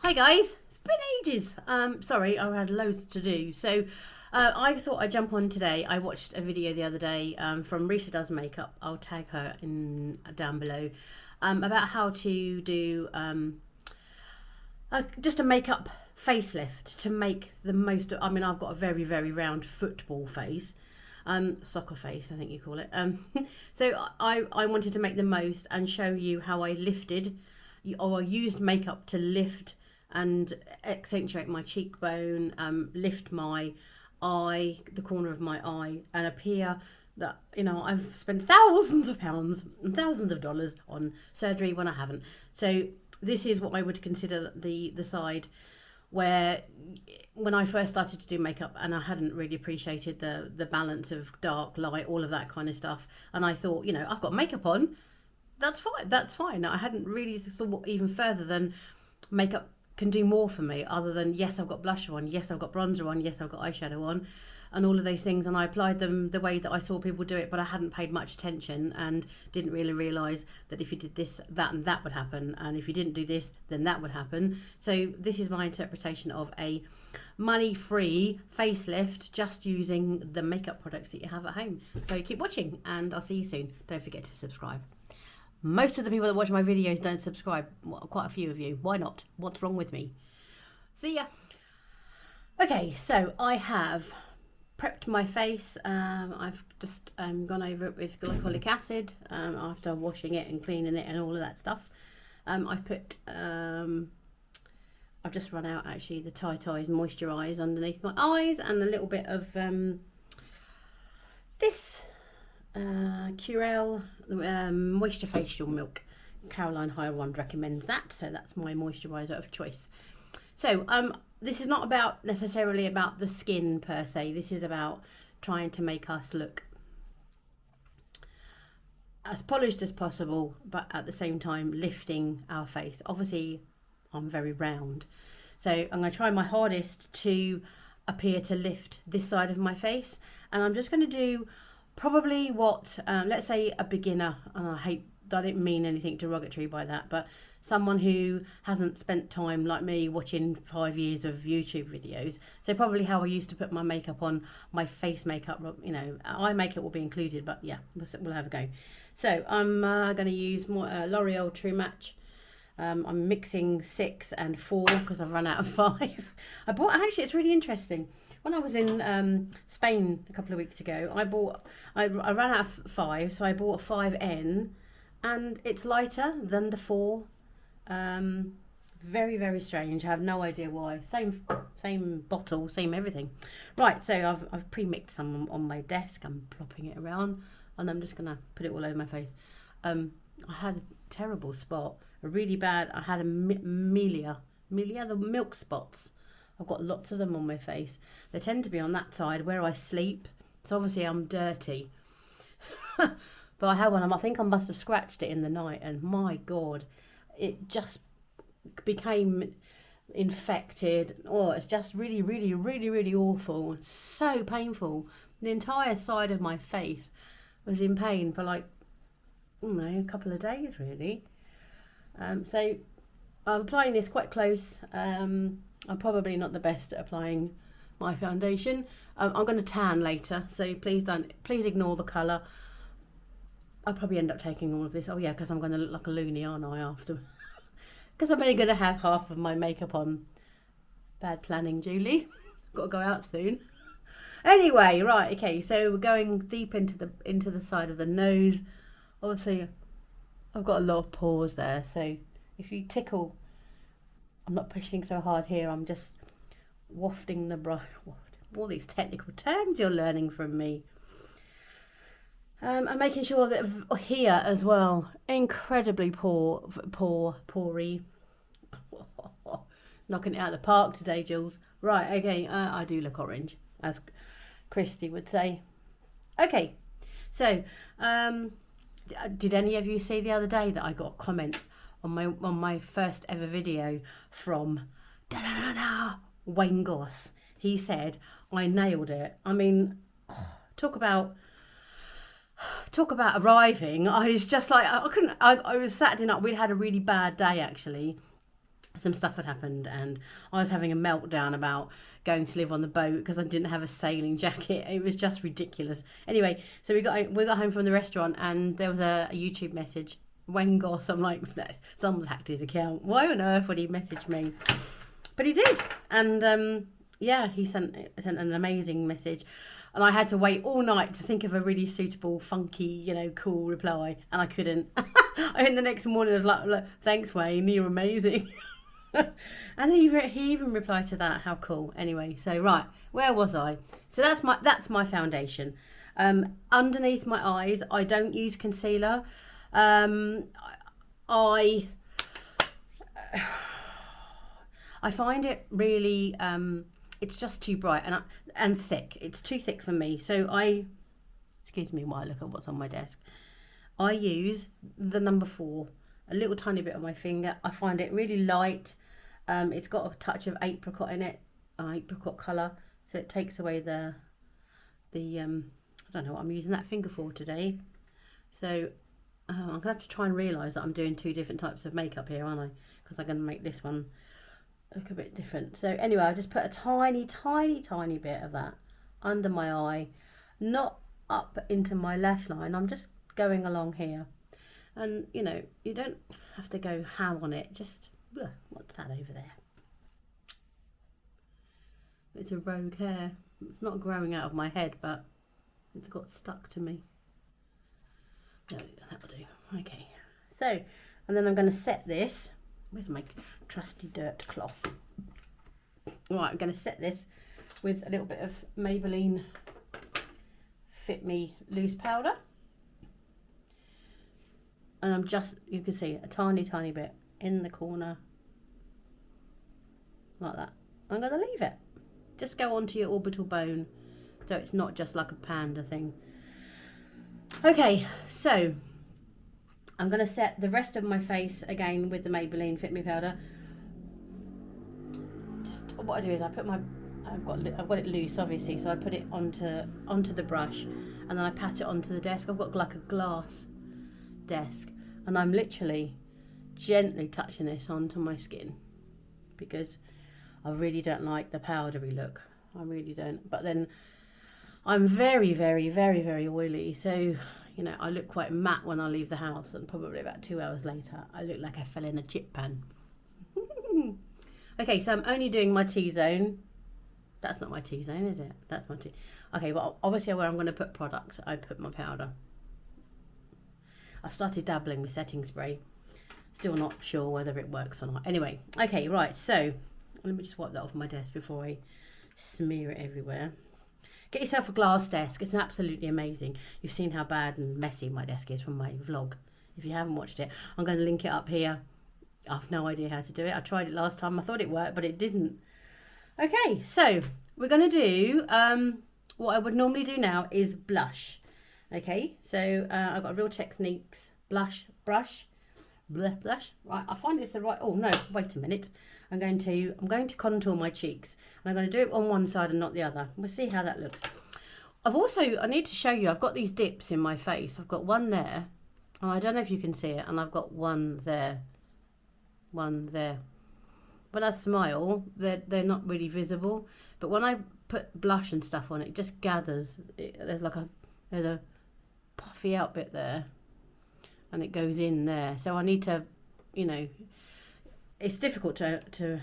Hi guys, it's been ages. Sorry, I had loads to do. So I thought I'd jump on today. I watched a video the other day from Risa Does Makeup. I'll tag her in down below about how to do just a makeup facelift to make the most. I mean, I've got a very, very round football face. Soccer face, I think you call it. So I wanted to make the most and show you how I lifted or used makeup to lift and accentuate my cheekbone, lift my eye, the corner of my eye, and appear that, you know, I've spent thousands of pounds and thousands of dollars on surgery when I haven't. So this is what I would consider the side where when I first started to do makeup and I hadn't really appreciated the balance of dark, light, all of that kind of stuff. And I thought, you know, I've got makeup on, that's fine. I hadn't really thought even further than makeup can do more for me other than, yes, I've got blusher on, yes, I've got bronzer on, yes, I've got eyeshadow on, and all of those things. And I applied them the way that I saw people do it, but I hadn't paid much attention and didn't really realise that if you did this, that and that would happen. And if you didn't do this, then that would happen. So this is my interpretation of a money-free facelift just using the makeup products that you have at home. So keep watching and I'll see you soon. Don't forget to subscribe. Most of the people that watch my videos don't subscribe. Quite a few of you. Why not? What's wrong with me? See ya. Okay, so I have prepped my face. I've just gone over it with glycolic acid after washing it and cleaning it and all of that stuff. I've put, I've just run out actually the Tite moisturize underneath my eyes and a little bit of this Curel Moisture Facial Milk. Caroline Hirond recommends that, so that's my moisturiser of choice. So this is not about necessarily about the skin per se. This is about trying to make us look as polished as possible, but at the same time lifting our face. Obviously I'm very round, so I'm going to try my hardest to appear to lift this side of my face, and I'm just going to do probably what, let's say a beginner, and I didn't mean anything derogatory by that, but someone who hasn't spent time like me watching 5 years of YouTube videos. So probably how I used to put my makeup on, my face makeup, you know, eye makeup will be included, but yeah, we'll have a go. So I'm going to use more L'Oreal True Match. I'm mixing 6 and 4 because I've run out of 5. Actually, it's really interesting. When I was in Spain a couple of weeks ago, I ran out of 5, so I bought a 5N, and it's lighter than the 4. Very, very strange. I have no idea why. Same bottle, same everything. Right, so I've pre-mixed some on my desk. I'm plopping it around, and I'm just gonna put it all over my face. I had a terrible spot. Really bad. I had a melia, the milk spots. I've got lots of them on my face. They tend to be on that side where I sleep, so obviously I'm dirty. But I had one, I think I must have scratched it in the night, and my God, it just became infected. Oh, it's just really, really, really, really awful. It's so painful. The entire side of my face was in pain for like, I don't know, a couple of days really. So I'm applying this quite close. I'm probably not the best at applying my foundation. I'm going to tan later, so please ignore the colour. I'll probably end up taking all of this. Oh yeah, because I'm going to look like a loony, aren't I, after? Because I'm only going to have half of my makeup on. Bad planning, Julie. Got to go out soon. Anyway, right, okay, so we're going deep into the side of the nose. Obviously, I've got a lot of pores there, so if you tickle, I'm not pushing so hard here, I'm just wafting the brush. All these technical terms you're learning from me. I'm making sure that here as well, incredibly pory. Knocking it out of the park today, Jules. Right, okay, I do look orange, as Christy would say. Okay, so did any of you see the other day that I got a comment on my first ever video from Wayne Goss? He said I nailed it. I mean, talk about arriving. I was just like, I was Saturday night. We'd had a really bad day actually, some stuff had happened, and I was having a meltdown about going to live on the boat because I didn't have a sailing jacket. It was just ridiculous. Anyway, so we got home from the restaurant, and there was a YouTube message. Wayne Goss. I'm like, someone's hacked his account. Why on earth would he message me? But he did, and yeah, he sent an amazing message. And I had to wait all night to think of a really suitable, funky, cool reply. And I couldn't. And the next morning I was like, thanks, Wayne, you're amazing. And he even replied to that. How cool. Anyway, so right, where was I? So that's my foundation. Underneath my eyes, I don't use concealer. I find it really... it's just too bright and thick. It's too thick for me. So excuse me while I look at what's on my desk. I use the number 4, a little tiny bit on my finger. I find it really light. It's got a touch of apricot in it, apricot colour. So it takes away the I don't know what I'm using that finger for today. So I'm going to have to try and realise that I'm doing 2 different types of makeup here, aren't I? Because I'm going to make this one look a bit different. So anyway, I just put a tiny bit of that under my eye, not up into my lash line. I'm just going along here, and you don't have to go ham on it. Just what's that over there? It's a rogue hair. It's not growing out of my head, but it's got stuck to me. No, that'll do. Okay, so and then I'm going to set this. Where's my trusty dirt cloth? Right, I'm going to set this with a little bit of Maybelline Fit Me loose powder. And I'm just, you can see, a tiny bit in the corner. Like that. I'm going to leave it. Just go onto your orbital bone, so it's not just like a panda thing. Okay, so I'm going to set the rest of my face again with the Maybelline Fit Me powder. Just what I do is I put I've got it loose, obviously, so I put it onto the brush, and then I pat it onto the desk. I've got like a glass desk, and I'm literally gently touching this onto my skin because I really don't like the powdery look. I really don't. But then I'm very oily, so I look quite matte when I leave the house, and probably about 2 hours later I look like I fell in a chip pan. Okay, so I'm only doing my T-zone. That's not my T-zone, is it? That's my T. Okay, well, obviously where I'm going to put product, I put my powder. I started dabbling with setting spray. Still not sure whether it works or not. Anyway, okay, right, so let me just wipe that off my desk before I smear it everywhere. Get yourself a glass desk. It's absolutely amazing. You've seen how bad and messy my desk is from my vlog. If you haven't watched it, I'm going to link it up here. I've no idea how to do it. I tried it last time. I thought it worked, but it didn't. Okay, so we're going to do what I would normally do now is blush. Okay, so I've got Real Techniques blush brush. Blush. Right, I find it's the right. Oh no, wait a minute. I'm going to contour my cheeks, and I'm going to do it on one side and not the other. We'll see how that looks. I need to show you. I've got these dips in my face. I've got one there. Oh, I don't know if you can see it, and I've got one there. One there. When I smile, they're not really visible, but when I put blush and stuff on, it just gathers. There's a puffy out bit there, and it goes in there. So I need to, it's difficult to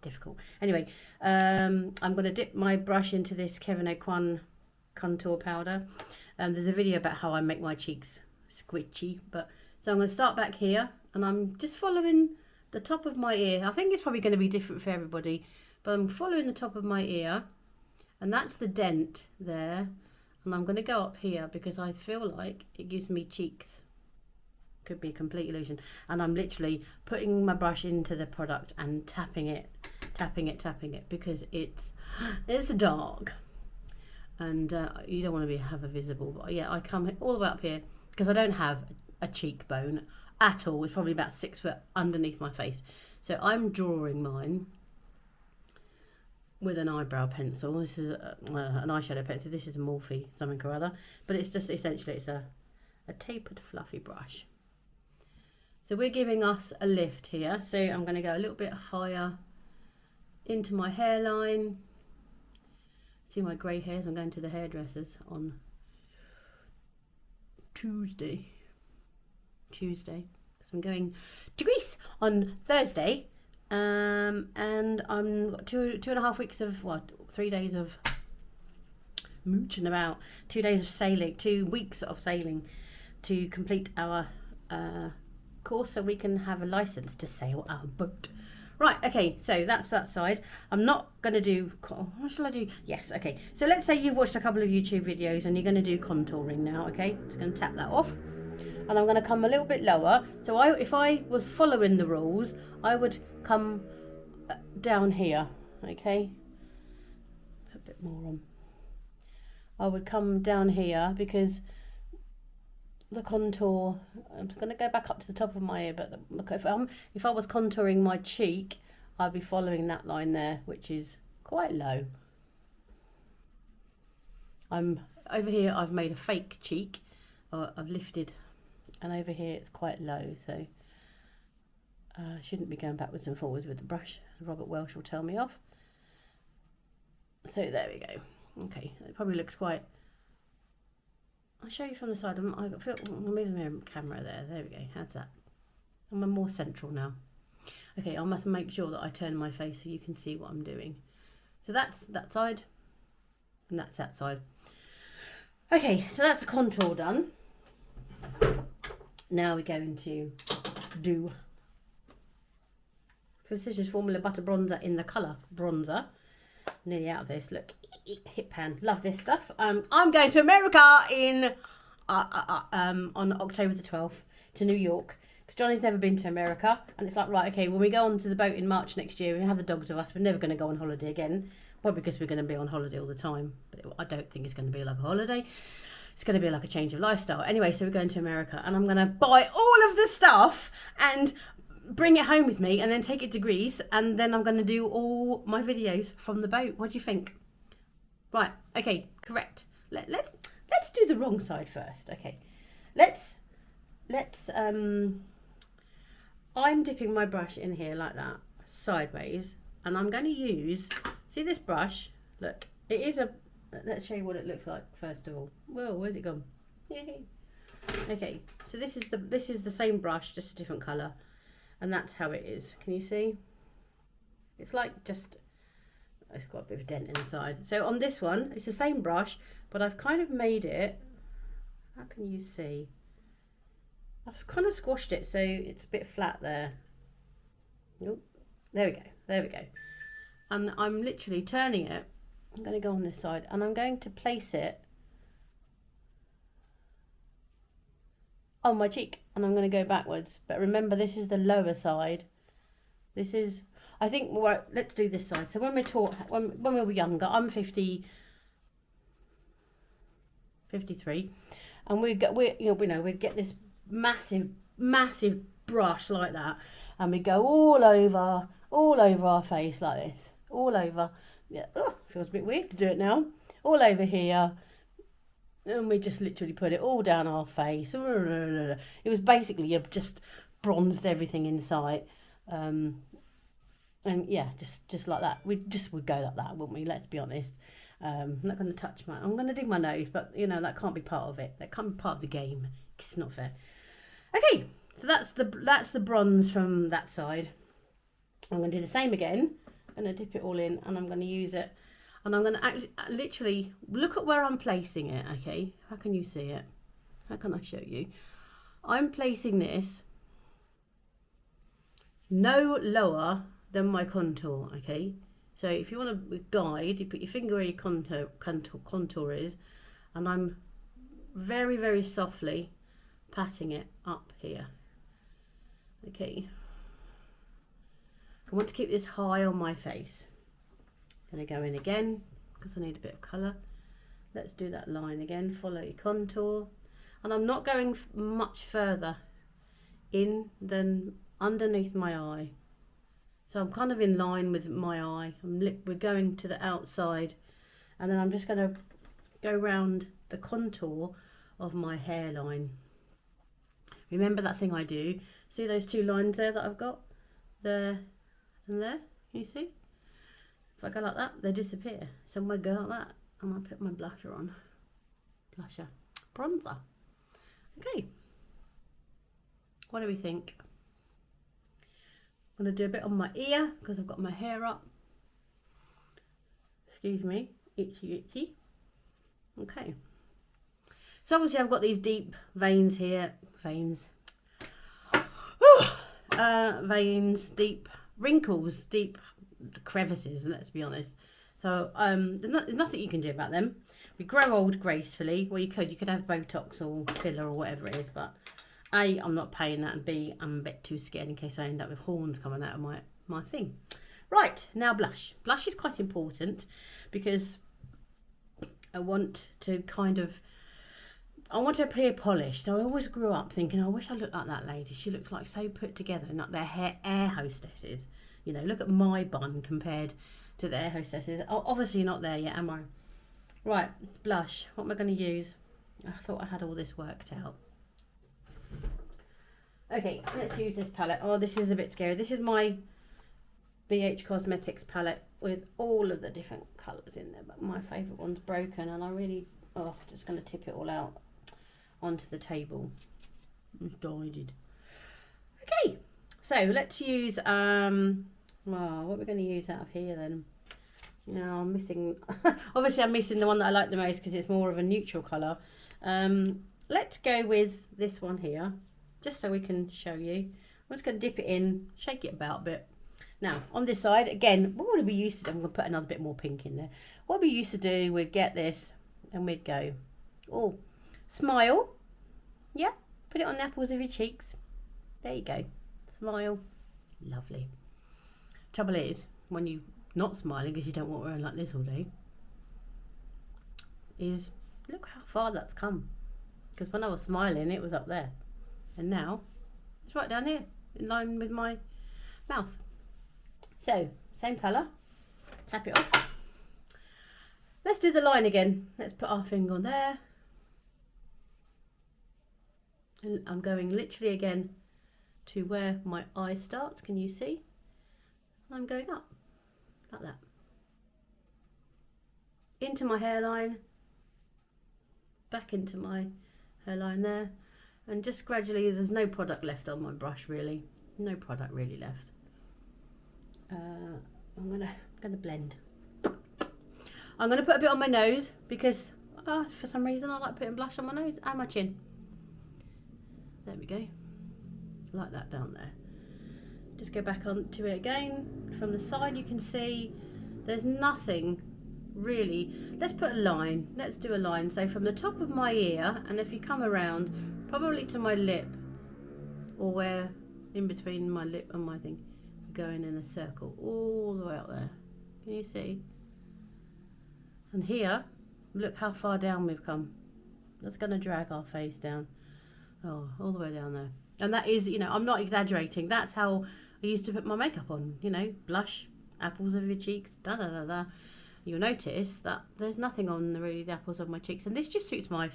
difficult. Anyway, I'm going to dip my brush into this Kevin O'Quan contour powder. There's a video about how I make my cheeks squishy, so I'm going to start back here, and I'm just following the top of my ear. I think it's probably going to be different for everybody, but I'm following the top of my ear, and that's the dent there, and I'm going to go up here because I feel like it gives me cheeks. Could be a complete illusion, and I'm literally putting my brush into the product and tapping it because it's dark, and you don't want to have a visible. But yeah, I come all the way up here because I don't have a cheekbone at all. It's probably about 6 foot underneath my face, so I'm drawing mine with an eyebrow pencil. This is an eyeshadow pencil. This is a Morphe something or other, but it's just essentially it's a tapered fluffy brush. So we're giving us a lift here. So I'm going to go a little bit higher into my hairline. See my grey hairs? I'm going to the hairdressers on Tuesday. Because I'm going to Greece on Thursday. And I'm got two and a half weeks of, what, 3 days of mooching about, 2 days of sailing, 2 weeks of sailing to complete our course so we can have a license to sail our boat. Right, okay, so that's that side. I'm not going to do, what shall I do? Yes, okay. So let's say you've watched a couple of YouTube videos and you're going to do contouring now, okay? I'm just going to tap that off. And I'm going to come a little bit lower. So if I was following the rules, I would come down here, okay? Put a bit more on. I would come down here because the contour, I'm going to go back up to the top of my ear, but look, if I was contouring my cheek, I'd be following that line there, which is quite low. Over here I've made a fake cheek, I've lifted, and over here it's quite low, so I shouldn't be going backwards and forwards with the brush. Robert Welsh will tell me off. So there we go. Okay, it probably looks quite, I'll show you from the side. I'll move the camera there. There we go. How's that? I'm more central now. Okay, I must make sure that I turn my face so you can see what I'm doing. So that's that side, and that's that side. Okay, so that's the contour done. Now we're going to do Precision's Formula Butter Bronzer in the colour Bronzer. Nearly out of this. Look, hip pan. Love this stuff. I'm going to America in on October the 12th to New York, because Johnny's never been to America, and it's like, right, okay, when we go onto the boat in March next year, we have the dogs with us. We're never going to go on holiday again. Well, because we're going to be on holiday all the time, but I don't think it's going to be like a holiday. It's going to be like a change of lifestyle. Anyway, so we're going to America, and I'm going to buy all of the stuff and bring it home with me, and then take it to Greece, and then I'm going to do all my videos from the boat. What do you think? Right, okay, correct. Let's do the wrong side first. Okay, let's I'm dipping my brush in here like that, sideways, and I'm going to use, see this brush? Look, it is a, let's show you what it looks like first of all. Whoa, where's it gone? Yay. Okay, so this is the same brush, just a different colour. And that's how it is. Can you see? It's like just, it's got a bit of a dent inside. So on this one, it's the same brush, but I've kind of made it, how can you see? I've kind of squashed it so it's a bit flat there. Nope. There we go. There we go. And I'm literally turning it. I'm going to go on this side, and I'm going to place it on my cheek, and I'm going to go backwards. But remember, this is the lower side. This is, I think, well, let's do this side. So when we're taught, when we were younger, I'm 53, and we'd get this massive brush like that, and we go all over our face like this, all over. Yeah, feels a bit weird to do it now. All over here. And we just literally put it all down our face. It was basically, you just bronzed everything in sight. And yeah, just like that. We just would go like that, wouldn't we? Let's be honest. I'm not going to touch I'm going to do my nose, but you know, that can't be part of it. That can't be part of the game. It's not fair. Okay, so that's the bronze from that side. I'm going to do the same again. I'm going to dip it all in, and I'm going to use it. And I'm going to actually literally look at where I'm placing it, okay? How can you see it? How can I show you? I'm placing this no lower than my contour, okay? So if you want to guide, you put your finger where your contour is, and I'm very, very softly patting it up here, okay? I want to keep this high on my face. Going to go in again because I need a bit of colour. Let's do that line again, follow your contour, and I'm not going much further in than underneath my eye, so I'm kind of in line with my eye. We're going to the outside, and then I'm just going to go round the contour of my hairline. Remember that thing I do? See those two lines there that I've got? There and there, you see? If I go like that, they disappear. So I'm going to go like that, and I'll put my blusher on. Blusher. Bronzer. Okay. What do we think? I'm going to do a bit on my ear, because I've got my hair up. Excuse me. Itchy, itchy. Okay. So obviously I've got these deep veins here. Veins. Veins, deep wrinkles, deep crevices, let's be honest. So there's nothing you can do about them. We grow old gracefully. Well, you could have Botox or filler or whatever it is, but A, I'm not paying that, and B, I'm a bit too scared in case I end up with horns coming out of my thing. Right, now blush. Blush is quite important because I want to appear polished. So I always grew up thinking, I wish I looked like that lady. She looks like so put together, not their air hostesses. You know, look at my bun compared to the air hostesses. Oh, obviously not there yet, am I? Right, blush. What am I going to use? I thought I had all this worked out. Okay, let's use this palette. Oh, this is a bit scary. This is my BH Cosmetics palette with all of the different colours in there, but my favourite one's broken, and I really, just going to tip it all out onto the table. It's dyed. Okay, so let's use, what are we going to use out of here then? Now I'm missing, obviously I'm missing the one that I like the most because it's more of a neutral colour. Let's go with this one here, just so we can show you. I'm just going to dip it in, shake it about a bit. Now, on this side, again, what would we used to do? I'm going to put another bit more pink in there. What we used to do, we'd get this and we'd go, oh, smile. Yeah, put it on the apples of your cheeks. There you go. Smile. Lovely. Trouble is, when you're not smiling because you don't want to run like this all day, is look how far that's come. Because when I was smiling, it was up there. And now, it's right down here, in line with my mouth. So, same colour, tap it off. Let's do the line again. Let's put our finger on there. And I'm going literally again to where my eye starts, can you see? I'm going up, like that. Into my hairline, back into my hairline there. And just gradually, there's no product left on my brush really. No product really left. I'm gonna blend. I'm gonna put a bit on my nose because for some reason I like putting blush on my nose and my chin. There we go, like that down there. Just go back onto it again. From the side you can see there's nothing really. Let's put a line. Let's do a line. So from the top of my ear, and if you come around probably to my lip, or where in between my lip and my thing, going in a circle all the way up there. Can you see? And here, look how far down we've come. That's going to drag our face down. Oh, all the way down there. And that is, you know, I'm not exaggerating. That's how I used to put my makeup on. You know, blush, apples of your cheeks, da da da da. You'll notice that there's nothing on the apples of my cheeks. And this just suits my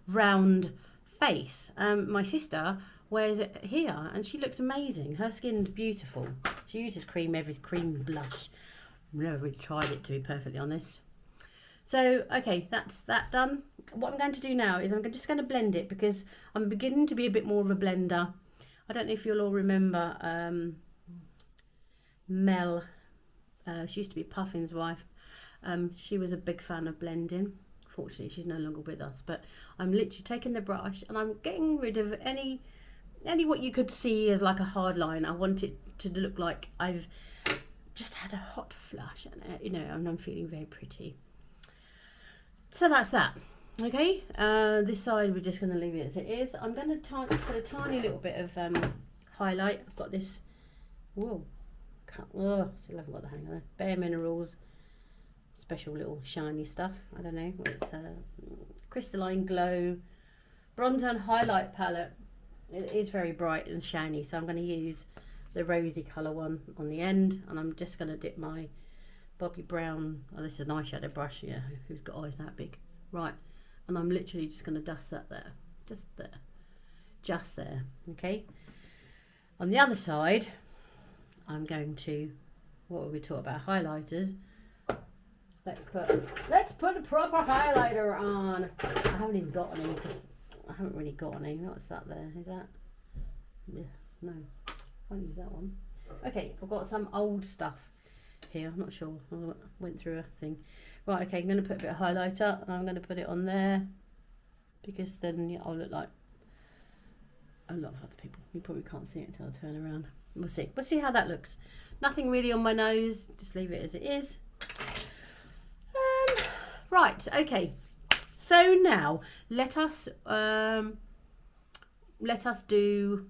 round face. My sister wears it here and she looks amazing. Her skin's beautiful. She uses cream blush. I've never really tried it, to be perfectly honest. So okay, that's that done. What I'm going to do now is I'm just going to blend it because I'm beginning to be a bit more of a blender. I don't know if you'll all remember Mel. She used to be Puffin's wife. She was a big fan of blending. Fortunately, she's no longer with us, but I'm literally taking the brush and I'm getting rid of any what you could see as like a hard line. I want it to look like I've just had a hot flush and you know, and I'm feeling very pretty. So that's that. Okay, this side we're just going to leave it as it is. I'm going to put a tiny little bit of highlight. I've got this, still haven't got the hang of it. Bare Minerals special little shiny stuff. I don't know, it's Crystalline Glow bronzer and highlight palette. It is very bright and shiny, so I'm going to use the rosy colour one on the end, and I'm just going to dip my Bobbi Brown, this is an eyeshadow brush, yeah, who's got eyes that big, right, and I'm literally just going to dust that there, just there, just there. Okay, on the other side I'm going to, what were we talking about, highlighters. Let's put a proper highlighter on. I haven't even got any because I haven't really got any. What's that there? Is that? Yeah, no, I can't use that one. Okay, I've got some old stuff here. I'm not sure. I went through a thing. Right, okay, I'm going to put a bit of highlighter and I'm going to put it on there because then I'll look like a lot of other people. You probably can't see it until I turn around. We'll see. We'll see how that looks. Nothing really on my nose. Just leave it as it is. Right, okay. So now let us do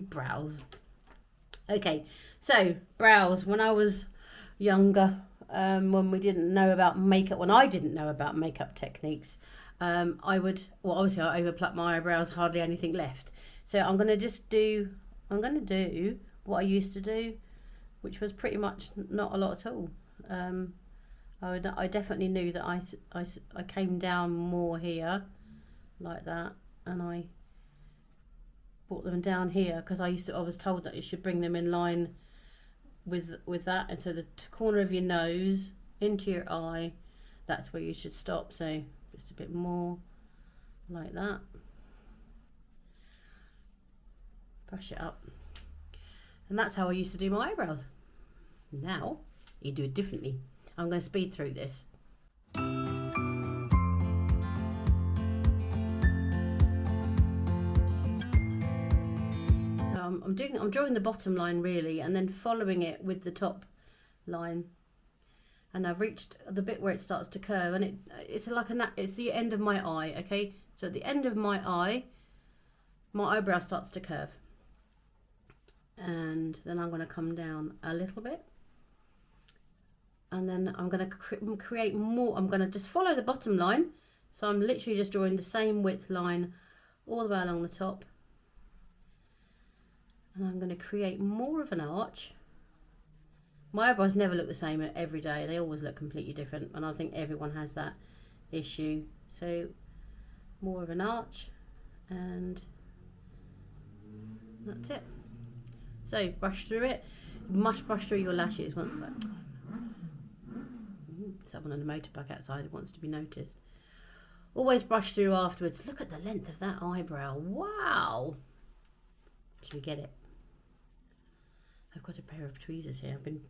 brows. Okay, so brows. When I was younger, when we didn't know about makeup, when I didn't know about makeup techniques, I would, well, obviously I overpluck my eyebrows, hardly anything left. So I'm going to do what I used to do, which was pretty much not a lot at all. I definitely knew that I came down more here, like that, and I brought them down here because I was told that you should bring them in line with that, and so the corner of your nose into your eye, that's where you should stop. So just a bit more like that. Brush it up, and that's how I used to do my eyebrows. Now you do it differently. I'm going to speed through this. I'm drawing the bottom line really, and then following it with the top line. And I've reached the bit where it starts to curve, and it's the end of my eye. Okay, so at the end of my eye, my eyebrow starts to curve, and then I'm going to come down a little bit. And then I'm going to create more. I'm going to just follow the bottom line. So I'm literally just drawing the same width line all the way along the top. And I'm going to create more of an arch. My eyebrows never look the same every day. They always look completely different. And I think everyone has that issue. So more of an arch. And that's it. So brush through it. You must brush through your lashes. Someone on the motorbike outside wants to be noticed. Always brush through afterwards. Look at the length of that eyebrow. Wow. Should we get it? I've got a pair of tweezers here. I've been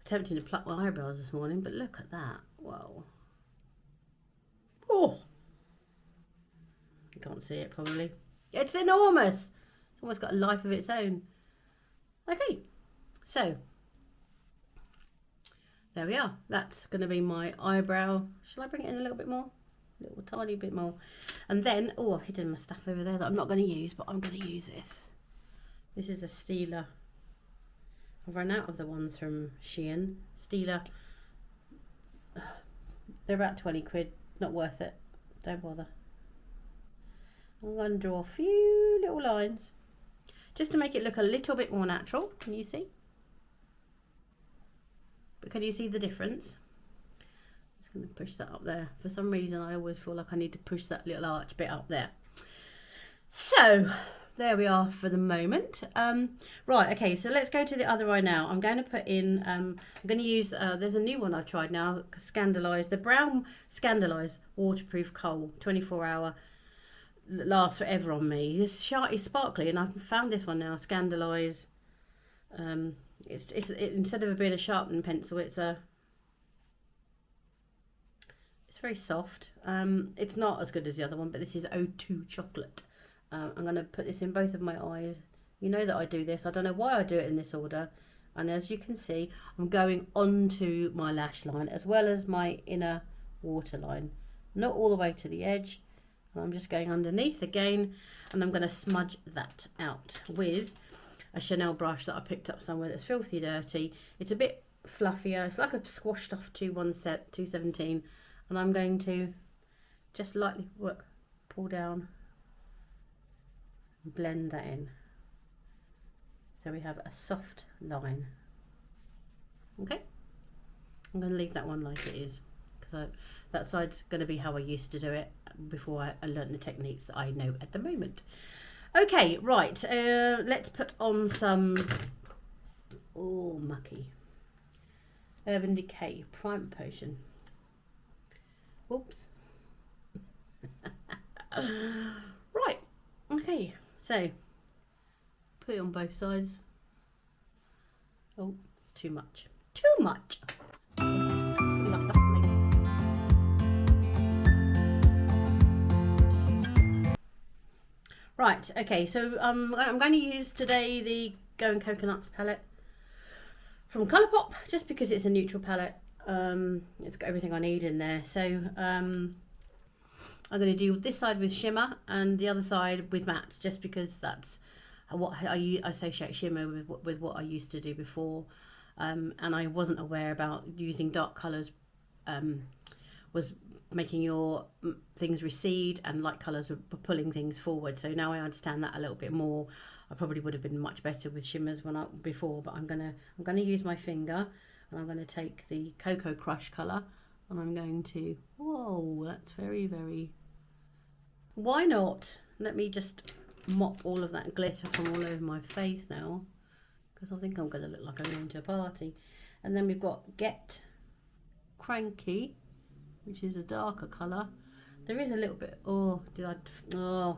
attempting to pluck my eyebrows this morning, but look at that. Whoa. Oh. You can't see it probably. It's enormous. It's almost got a life of its own. Okay. So there we are. That's going to be my eyebrow. Shall I bring it in a little bit more? A little tiny bit more. And then, oh, I've hidden my stuff over there that I'm not going to use, but I'm going to use this. This is a Steeler. I've run out of the ones from Shein. Steeler. They're about 20 quid. Not worth it. Don't bother. I'm going to draw a few little lines just to make it look a little bit more natural. Can you see? But can you see the difference? I'm just going to push that up there. For some reason, I always feel like I need to push that little arch bit up there. So there we are for the moment. Right, okay, so let's go to the other eye now. I'm going to put in, I'm going to use, there's a new one I've tried now, Scandalise, the Brown Scandalise Waterproof Kohl, 24-hour, lasts forever on me. It's sparkly, and I've found this one now, Scandalise. It's instead of it being a sharpening pencil, it's very soft. It's not as good as the other one, but this is O2 chocolate. I'm going to put this in both of my eyes. You know that I do this. I don't know why I do it in this order. And as you can see, I'm going onto my lash line as well as my inner waterline. Not all the way to the edge. And I'm just going underneath again, and I'm going to smudge that out with a Chanel brush that I picked up somewhere that's filthy dirty. It's a bit fluffier. It's like a squashed off 217, and I'm going to just lightly pull down and blend that in. So we have a soft line. Okay, I'm going to leave that one like it is because that side's going to be how I used to do it. before I learned the techniques that I know at the moment. Okay, right, let's put on some, oh, mucky, Urban Decay Prime Potion. Whoops. Right, okay, so put it on both sides. Oh, it's too much. Too much. Right, okay, so I'm going to use today the Going Coconuts palette from Colourpop, just because it's a neutral palette. It's got everything I need in there. So I'm going to do this side with shimmer and the other side with matte, just because that's what I associate shimmer with what I used to do before. And I wasn't aware about using dark colours was making your things recede, and light colours were pulling things forward. So now I understand that a little bit more. I probably would have been much better with shimmers before, but I'm gonna use my finger, and I'm gonna take the Cocoa Crush colour, and I'm going to, whoa, that's very, very, why not? Let me just mop all of that glitter from all over my face now, because I think I'm gonna look like I'm going to a party. And then we've got Get Cranky, which is a darker colour. There is a little bit, oh,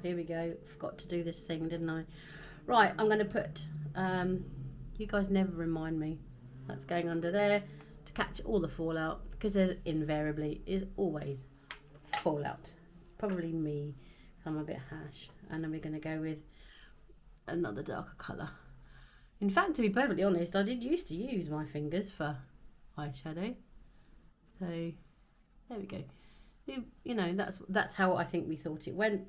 here we go. Forgot to do this thing, didn't I? Right, I'm going to put, you guys never remind me. That's going under there to catch all the fallout, because there invariably is always fallout. It's probably me, I'm a bit hash. And then we're going to go with another darker colour. In fact, to be perfectly honest, I did used to use my fingers for eyeshadow. So there we go. You know, that's how I think we thought it went.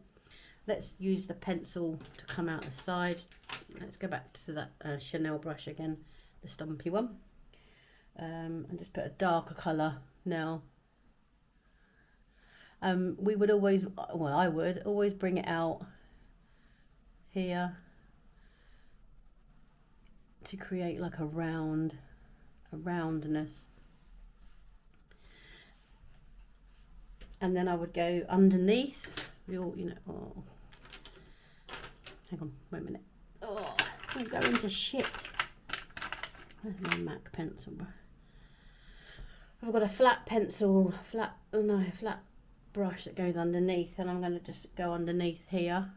Let's use the pencil to come out the side. Let's go back to that Chanel brush again, the stumpy one, and just put a darker colour now. We would always, well, I would always bring it out here to create like a roundness. And then I would go underneath. You know, oh, hang on, wait a minute. Oh, I'm going to shit. Where's my MAC pencil? I've got a flat pencil, flat brush that goes underneath, and I'm going to just go underneath here.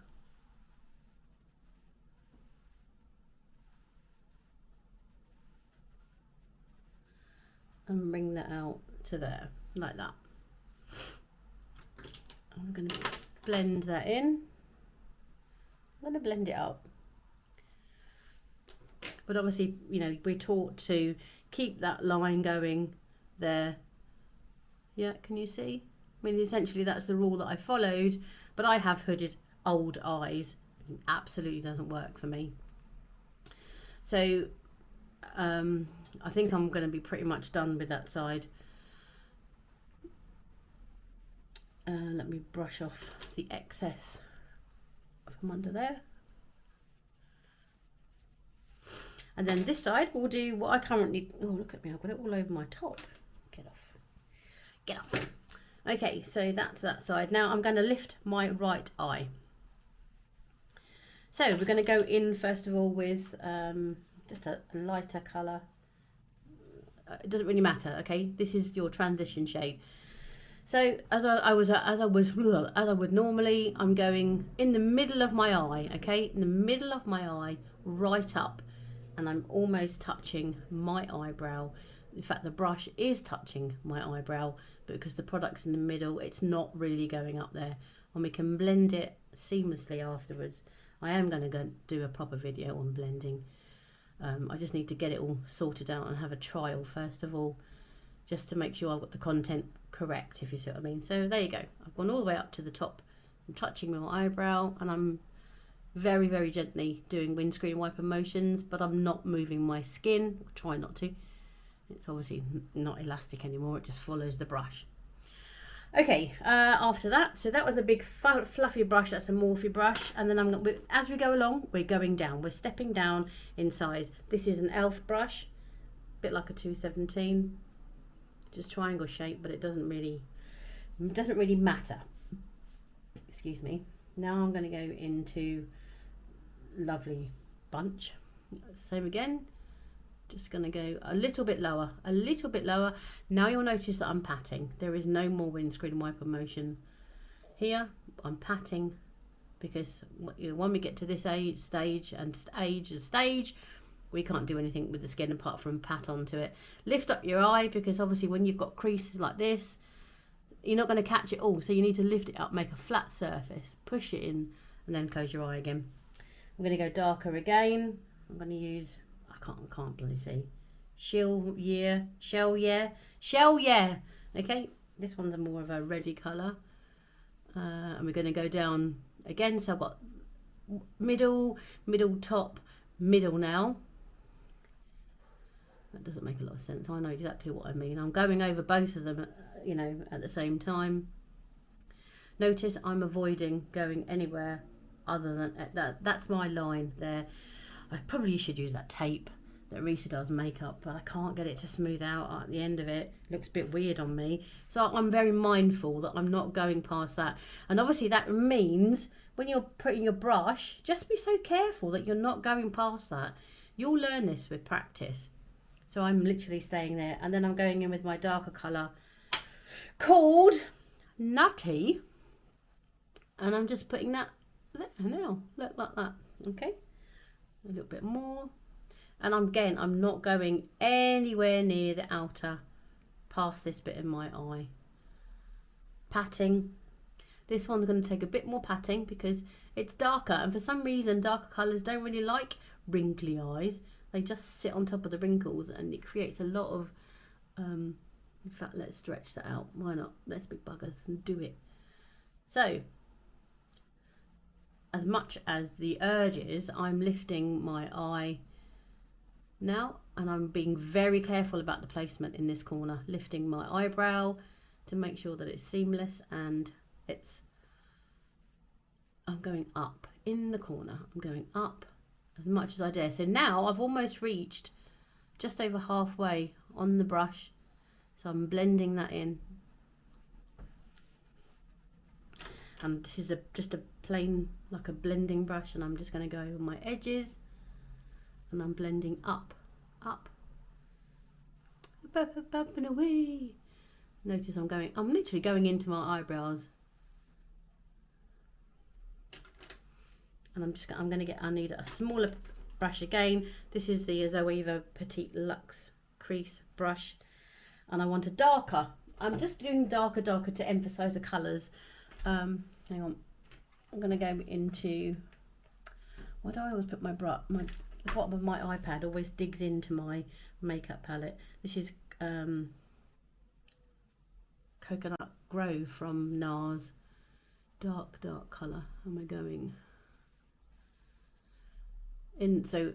And bring that out to there, like that. I'm going to blend that in. I'm going to blend it up. But obviously, you know, we're taught to keep that line going there. Yeah, can you see? I mean, essentially that's the rule that I followed, but I have hooded old eyes. It absolutely doesn't work for me. So I think I'm going to be pretty much done with that side. Let me brush off the excess from under there. And then this side we'll do what I currently, oh look at me, I've got it all over my top. Get off. Get off. Okay, so that's that side. Now I'm going to lift my right eye. So we're going to go in first of all with just a lighter colour. It doesn't really matter, okay? This is your transition shade. So as I would normally, I'm going in the middle of my eye, okay? In the middle of my eye, right up, and I'm almost touching my eyebrow. In fact, the brush is touching my eyebrow, but because the product's in the middle, it's not really going up there, and we can blend it seamlessly afterwards. I am going to go do a proper video on blending. I just need to get it all sorted out and have a trial first of all, just to make sure I've got the content correct, if you see what I mean. So there you go. I've gone all the way up to the top. I'm touching my eyebrow, and I'm very, very gently doing windscreen wiper motions, but I'm not moving my skin. I'll try not to. It's obviously not elastic anymore. It just follows the brush. Okay, after that, so that was a big fluffy brush. That's a Morphe brush, and then as we go along, we're going down. We're stepping down in size. This is an e.l.f. brush, a bit like a 217, just triangle shape, but it doesn't really matter. excuse me. Now I'm going to go into Lovely Bunch. Same again. Just going to go a little bit lower, a little bit lower. Now you'll notice that I'm patting. There is no more windscreen wiper motion here. I'm patting because when we get to this stage, we can't do anything with the skin apart from pat onto it. Lift up your eye, because obviously when you've got creases like this, you're not going to catch it all. So you need to lift it up, make a flat surface, push it in, and then close your eye again. I'm going to go darker again. I'm going to use, I can't bloody see. Shell Yeah. Okay, this one's more of a reddy colour. And we're going to go down again. So I've got middle, top, middle now. That doesn't make a lot of sense. I know exactly what I mean. I'm going over both of them, you know, at the same time. Notice I'm avoiding going anywhere other than that. That's my line there. I probably should use that tape that Risa does makeup, but I can't get it to smooth out at the end of it. It looks a bit weird on me. So I'm very mindful that I'm not going past that. And obviously that means when you're putting your brush, just be so careful that you're not going past that. You'll learn this with practice. So I'm literally staying there, and then I'm going in with my darker colour called Nutty, and I'm just putting that there now. Look, like that. Okay, a little bit more, and I'm not going anywhere near the outer, past this bit in my eye. Patting. This one's going to take a bit more patting because it's darker, and for some reason darker colours don't really like wrinkly eyes. They just sit on top of the wrinkles, and it creates a lot of, in fact, let's stretch that out. Why not? Let's be buggers and do it. So, as much as the urge is, I'm lifting my eye now, and I'm being very careful about the placement in this corner, lifting my eyebrow to make sure that it's seamless, and I'm going up in the corner. I'm going up as much as I dare. So now I've almost reached just over halfway on the brush, so I'm blending that in, and this is just a plain, like a blending brush, and I'm just going to go over my edges, and I'm blending up and away. Notice I'm literally going into my eyebrows, and I need a smaller brush again. This is the Zoeva Petite Luxe crease brush, and I want a darker. I'm just doing darker to emphasize the colors. Hang on, I'm going to go into, why do I always put the bottom of my iPad always digs into my makeup palette. This is Coconut Grove from NARS. Dark colour. Am I going in? So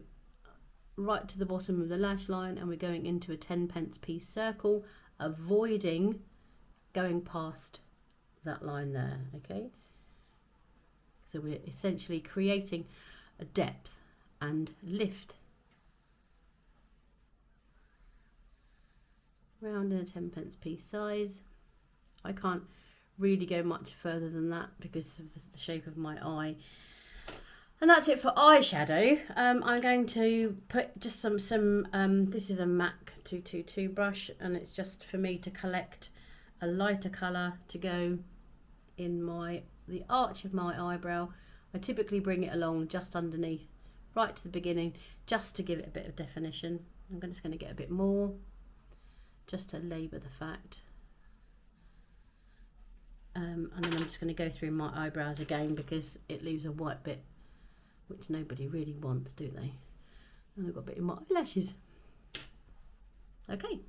right to the bottom of the lash line, and we're going into a 10p piece circle, avoiding going past that line there. Okay, so we're essentially creating a depth and lift round in a 10p piece size. I can't really go much further than that because of the shape of my eye. And that's it for eyeshadow. I'm going to put just some this is a MAC 222 brush, and it's just for me to collect a lighter colour to go in the arch of my eyebrow. I typically bring it along just underneath, right to the beginning, just to give it a bit of definition. I'm just going to get a bit more, just to labour the fact. And then I'm just going to go through my eyebrows again because it leaves a white bit, which nobody really wants, do they? And I've got a bit in my eyelashes. Okay.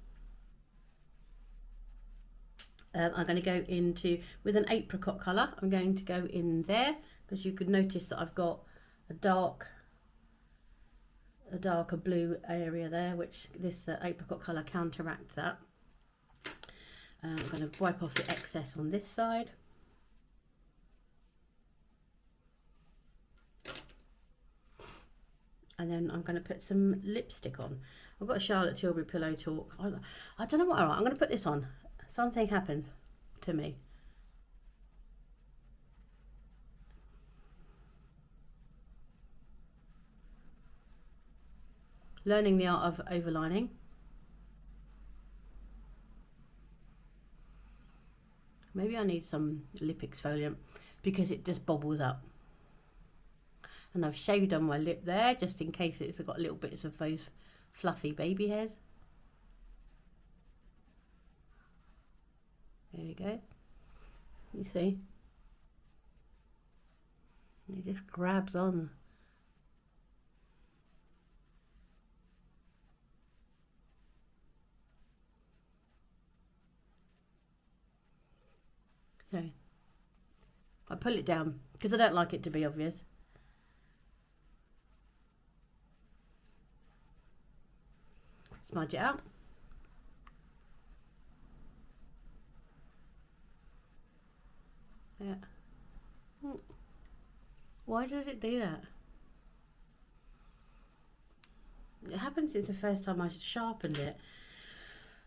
I'm going to go into, with an apricot colour, I'm going to go in there, because you could notice that I've got a darker blue area there, which this apricot colour counteracts that. I'm going to wipe off the excess on this side. And then I'm going to put some lipstick on. I've got a Charlotte Tilbury Pillow Talk. I don't know what, I'm going to put this on. Something happened to me. Learning the art of overlining. Maybe I need some lip exfoliant because it just bobbles up. And I've shaved on my lip there just in case it's got little bits of those fluffy baby hairs. There we go. You see? It just grabs on. Okay. I pull it down because I don't like it to be obvious. Smudge it out. Yeah. Why did it do that? It happened since the first time I sharpened it.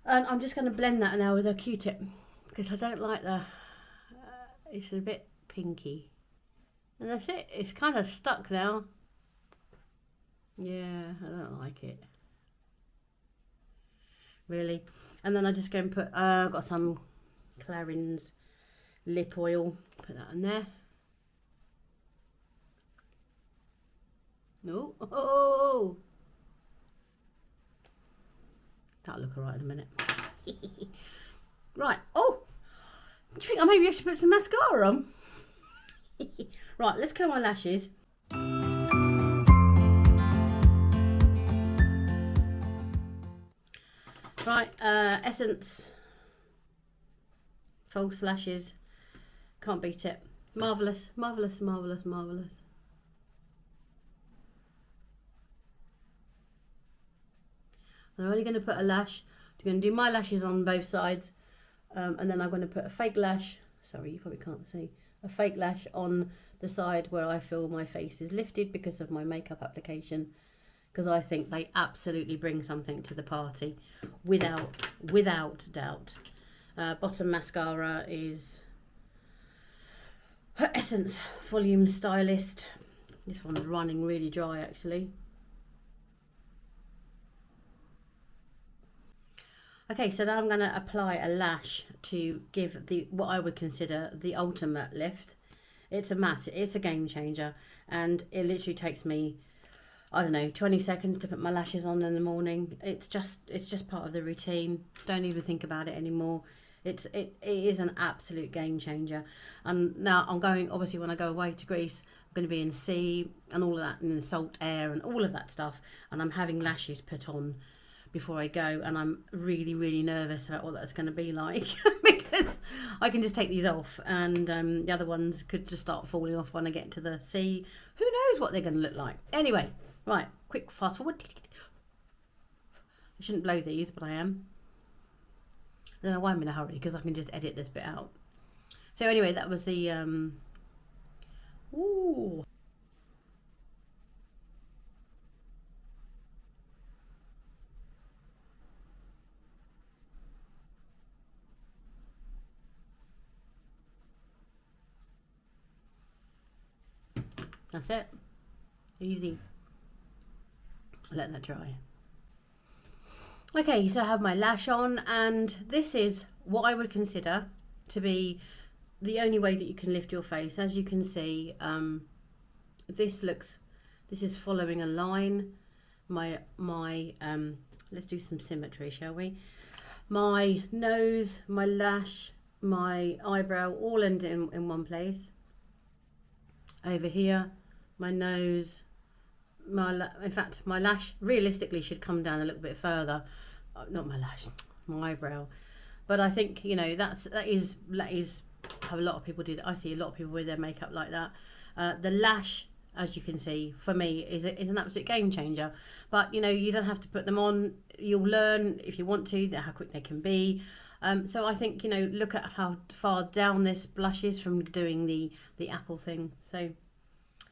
And I'm just going to blend that now with a Q-tip because I don't like the... it's a bit pinky. And that's it. It's kind of stuck now. Yeah, I don't like it. Really. And then I just go and put... I've got some Clarins lip oil. Put that in there. No. Oh! That'll look alright in a minute. Right. Oh! Do you think I maybe should put some mascara on? Right, let's curl my lashes. Right, Essence false lashes. Can't beat it. Marvellous, marvellous, marvellous, marvellous. I'm only going to put a lash. I'm going to do my lashes on both sides. And then I'm going to put a fake lash. Sorry, you probably can't see. A fake lash on the side where I feel my face is lifted because of my makeup application. Because I think they absolutely bring something to the party. Without doubt. Bottom mascara is Essence Volume Stylist. This one's running really dry actually. Okay, so now I'm going to apply a lash to give the what I would consider the ultimate lift. It's a game changer, and it literally takes me, I don't know, 20 seconds to put my lashes on in the morning. It's just part of the routine. Don't even think about it anymore. It is an absolute game changer. And now I'm going, obviously when I go away to Greece, I'm going to be in the sea and all of that, and the salt air and all of that stuff, and I'm having lashes put on before I go, and I'm really, really nervous about what that's going to be like because I can just take these off, and the other ones could just start falling off when I get to the sea. Who knows what they're going to look like? Anyway, right, quick fast forward. I shouldn't blow these, but I am. I don't know why I'm in a hurry because I can just edit this bit out. So anyway, that was the ooh. That's it. Easy. Let that dry. Okay, so I have my lash on, and this is what I would consider to be the only way that you can lift your face. As you can see, this is following a line. Let's do some symmetry, shall we? My nose, my lash, my eyebrow all end in one place. Over here, my nose, in fact, my lash realistically should come down a little bit further. Not my lash, my eyebrow. But I think, you know, that is how a lot of people do that. I see a lot of people with their makeup like that. The lash, as you can see, for me is an absolute game changer. But you know, you don't have to put them on. You'll learn if you want to how quick they can be. So I think, you know, look at how far down this blush is from doing the apple thing. So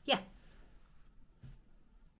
yeah,